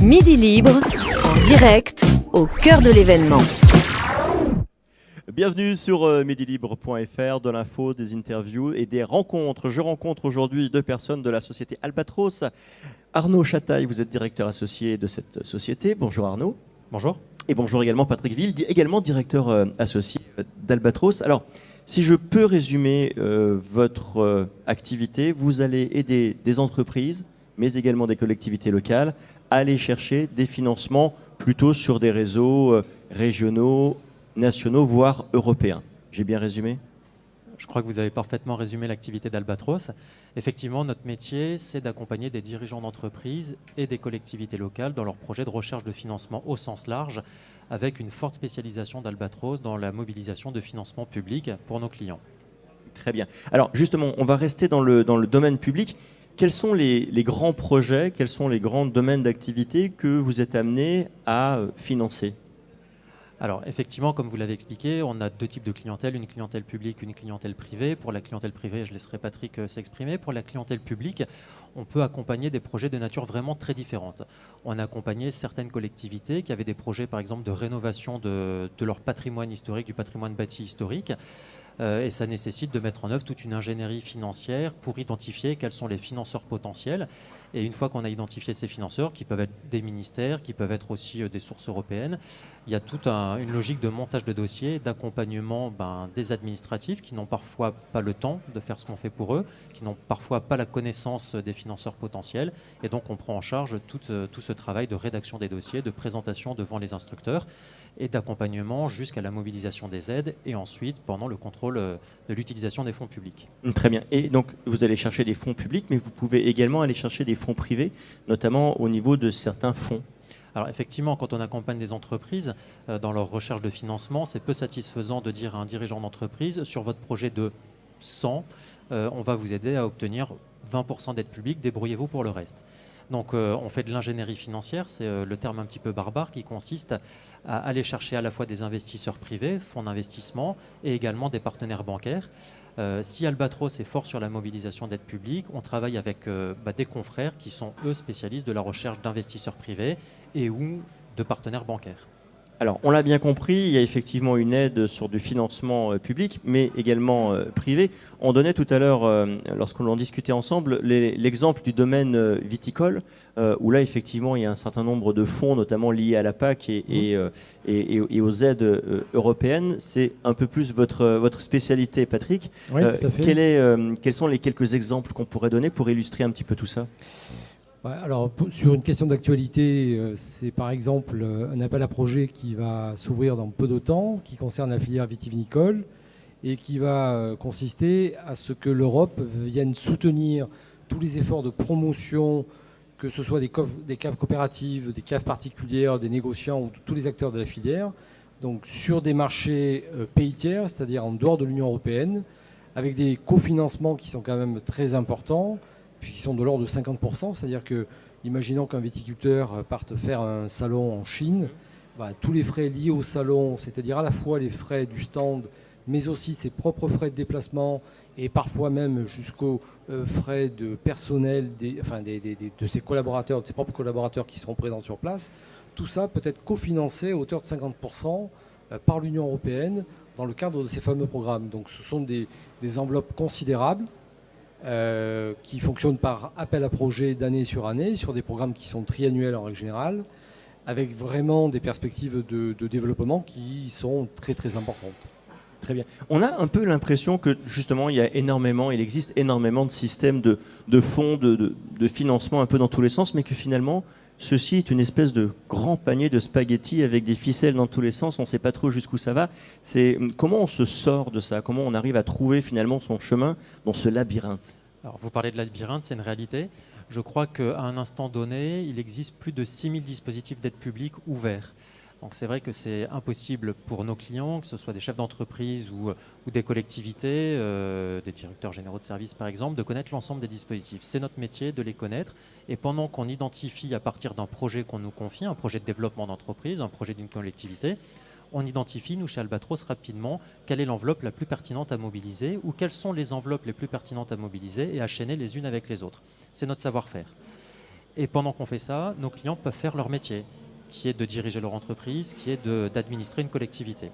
Midi Libre, en direct, au cœur de l'événement. Bienvenue sur midilibre.fr, de l'info, des interviews et des rencontres. Je rencontre aujourd'hui deux personnes de la société Albatros. Arnaud Chataille, vous êtes directeur associé de cette société. Bonjour Arnaud. Bonjour. Et bonjour également Patrick Ville, également directeur associé d'Albatros. Alors, si je peux résumer votre activité, vous allez aider des entreprises, mais également des collectivités locales, à aller chercher des financements plutôt sur des réseaux régionaux, nationaux, voire européens. J'ai bien résumé ? Je crois que vous avez parfaitement résumé l'activité d'Albatros. Effectivement, notre métier, c'est d'accompagner des dirigeants d'entreprises et des collectivités locales dans leurs projets de recherche de financement au sens large, avec une forte spécialisation d'Albatros dans la mobilisation de financement public pour nos clients. Très bien. Alors justement, on va rester dans le domaine public. Quels sont les grands projets, quels sont les grands domaines d'activité que vous êtes amenés à financer ? Alors effectivement, comme vous l'avez expliqué, on a deux types de clientèle, une clientèle publique, une clientèle privée. Pour la clientèle privée, je laisserai Patrick s'exprimer. Pour la clientèle publique, on peut accompagner des projets de nature vraiment très différente. On a accompagné certaines collectivités qui avaient des projets par exemple de rénovation de leur patrimoine historique, du patrimoine bâti historique. Et ça nécessite de mettre en œuvre toute une ingénierie financière pour identifier quels sont les financeurs potentiels. Et une fois qu'on a identifié ces financeurs, qui peuvent être des ministères, qui peuvent être aussi des sources européennes, il y a toute une logique de montage de dossiers, d'accompagnement des administratifs qui n'ont parfois pas le temps de faire ce qu'on fait pour eux, qui n'ont parfois pas la connaissance des financeurs potentiels. Et donc on prend en charge tout ce travail de rédaction des dossiers, de présentation devant les instructeurs et d'accompagnement jusqu'à la mobilisation des aides et ensuite pendant le contrôle de l'utilisation des fonds publics. Très bien. Et donc vous allez chercher des fonds publics, mais vous pouvez également aller chercher des fonds privés, notamment au niveau de certains fonds. Alors effectivement, quand on accompagne des entreprises dans leur recherche de financement, c'est peu satisfaisant de dire à un dirigeant d'entreprise, sur votre projet de 100, on va vous aider à obtenir 20% d'aide publique, débrouillez-vous pour le reste. Donc on fait de l'ingénierie financière, c'est le terme un petit peu barbare qui consiste à aller chercher à la fois des investisseurs privés, fonds d'investissement et également des partenaires bancaires. Si Albatros est fort sur la mobilisation d'aide publique, on travaille avec des confrères qui sont eux spécialistes de la recherche d'investisseurs privés et ou de partenaires bancaires. Alors, on l'a bien compris, il y a effectivement une aide sur du financement public, mais également privé. On donnait tout à l'heure, lorsqu'on en discutait ensemble, l'exemple du domaine viticole, où là, effectivement, il y a un certain nombre de fonds, notamment liés à la PAC et aux aides européennes. C'est un peu plus votre spécialité, Patrick. Oui, tout à fait. Quels sont les quelques exemples qu'on pourrait donner pour illustrer un petit peu tout ça ? Alors, sur une question d'actualité, c'est par exemple un appel à projet qui va s'ouvrir dans peu de temps, qui concerne la filière vitivinicole et qui va consister à ce que l'Europe vienne soutenir tous les efforts de promotion, que ce soit des caves coopératives, des caves particulières, des négociants ou tous les acteurs de la filière, donc sur des marchés pays tiers, c'est-à-dire en dehors de l'Union européenne, avec des cofinancements qui sont quand même très importants, qui sont de l'ordre de 50%, c'est-à-dire que, imaginons qu'un viticulteur parte faire un salon en Chine, tous les frais liés au salon, c'est-à-dire à la fois les frais du stand, mais aussi ses propres frais de déplacement, et parfois même jusqu'aux frais de personnel de ses collaborateurs, de ses propres collaborateurs qui seront présents sur place, tout ça peut être cofinancé à hauteur de 50% par l'Union européenne dans le cadre de ces fameux programmes. Donc ce sont des enveloppes considérables, qui fonctionnent par appel à projet d'année sur année, sur des programmes qui sont triannuels en règle générale, avec vraiment des perspectives de développement qui sont très très importantes. Très bien. On a un peu l'impression que justement il existe énormément de systèmes de fonds, de financement un peu dans tous les sens, mais que finalement ceci est une espèce de grand panier de spaghettis avec des ficelles dans tous les sens, on ne sait pas trop jusqu'où ça va. Comment on se sort de ça ? Comment on arrive à trouver finalement son chemin dans ce labyrinthe ? Alors vous parlez de labyrinthe, c'est une réalité. Je crois qu'à un instant donné, il existe plus de 6000 dispositifs d'aide publique ouverts. Donc c'est vrai que c'est impossible pour nos clients, que ce soit des chefs d'entreprise ou des collectivités, des directeurs généraux de services par exemple, de connaître l'ensemble des dispositifs. C'est notre métier de les connaître. Et pendant qu'on identifie à partir d'un projet qu'on nous confie, un projet de développement d'entreprise, un projet d'une collectivité, on identifie, nous chez Albatros, rapidement quelle est l'enveloppe la plus pertinente à mobiliser ou quelles sont les enveloppes les plus pertinentes à mobiliser et à chaîner les unes avec les autres. C'est notre savoir-faire. Et pendant qu'on fait ça, nos clients peuvent faire leur métier, qui est de diriger leur entreprise, qui est d'administrer une collectivité.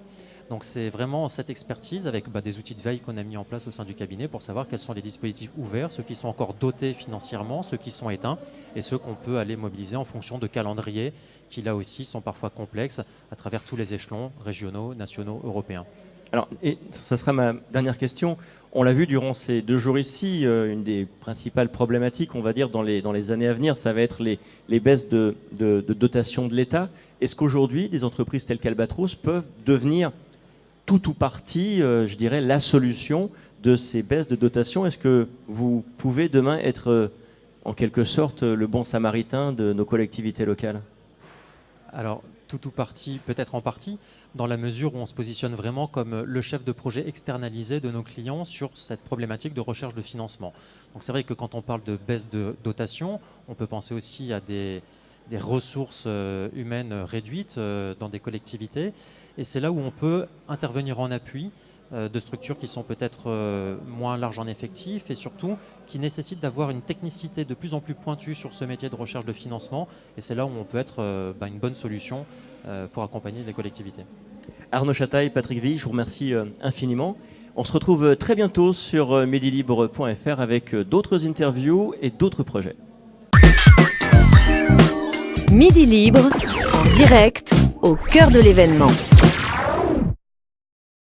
Donc c'est vraiment cette expertise avec des outils de veille qu'on a mis en place au sein du cabinet pour savoir quels sont les dispositifs ouverts, ceux qui sont encore dotés financièrement, ceux qui sont éteints et ceux qu'on peut aller mobiliser en fonction de calendriers qui là aussi sont parfois complexes à travers tous les échelons régionaux, nationaux, européens. Alors, et ça sera ma dernière question. On l'a vu durant ces 2 jours ici, une des principales problématiques, on va dire, dans les années à venir, ça va être les baisses de dotation de l'État. Est-ce qu'aujourd'hui, des entreprises telles qu'Albatros peuvent devenir tout ou partie, je dirais, la solution de ces baisses de dotation? Est-ce que vous pouvez demain être, en quelque sorte, le bon samaritain de nos collectivités locales? Alors, tout ou partie, peut-être en partie, dans la mesure où on se positionne vraiment comme le chef de projet externalisé de nos clients sur cette problématique de recherche de financement. Donc c'est vrai que quand on parle de baisse de dotation, on peut penser aussi à des ressources humaines réduites dans des collectivités. Et c'est là où on peut intervenir en appui de structures qui sont peut-être moins larges en effectifs et surtout qui nécessitent d'avoir une technicité de plus en plus pointue sur ce métier de recherche de financement. Et c'est là où on peut être une bonne solution pour accompagner les collectivités. Arnaud Chataille, Patrick Ville, je vous remercie infiniment. On se retrouve très bientôt sur medilibre.fr avec d'autres interviews et d'autres projets. Midi Libre, en direct, au cœur de l'événement.